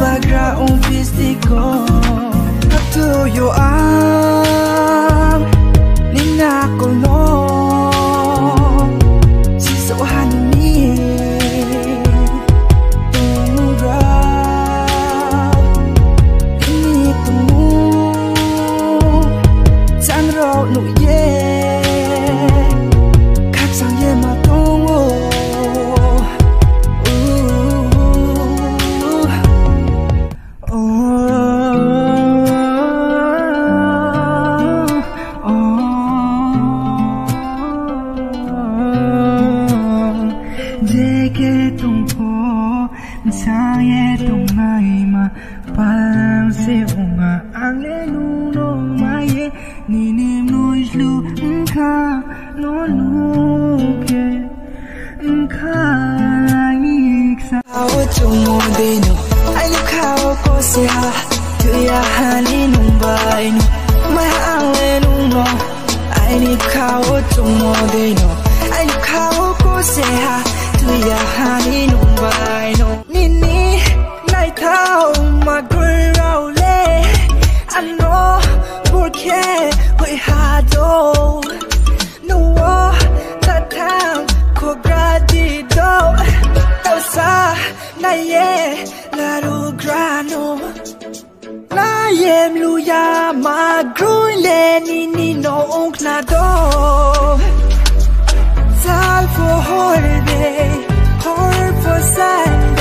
bagra un fistico tu yo ang nina ko no si so hani tungra ni tu san ro nu ye khak sang ye ma tong o Jeke tungko Saye tungai ma Palang se unga Angle nuno maye Ninim nois lu Nka no luke Nka Iksa Ao tumo deno Ayu kao ko se ha Tuya hani numbai no Mahangle nuno Aini kao tumo deno Ayu kao ko se ha Tuya hani numbai no Nini Nai tao ma gui rao le Ano Porque Hui ha do No wa Ta tang Ko gradi do Tao sa Na ye La ru grano Na ye mlu ya Ma grui le Nini no ung na do Time for holiday, hard for sad.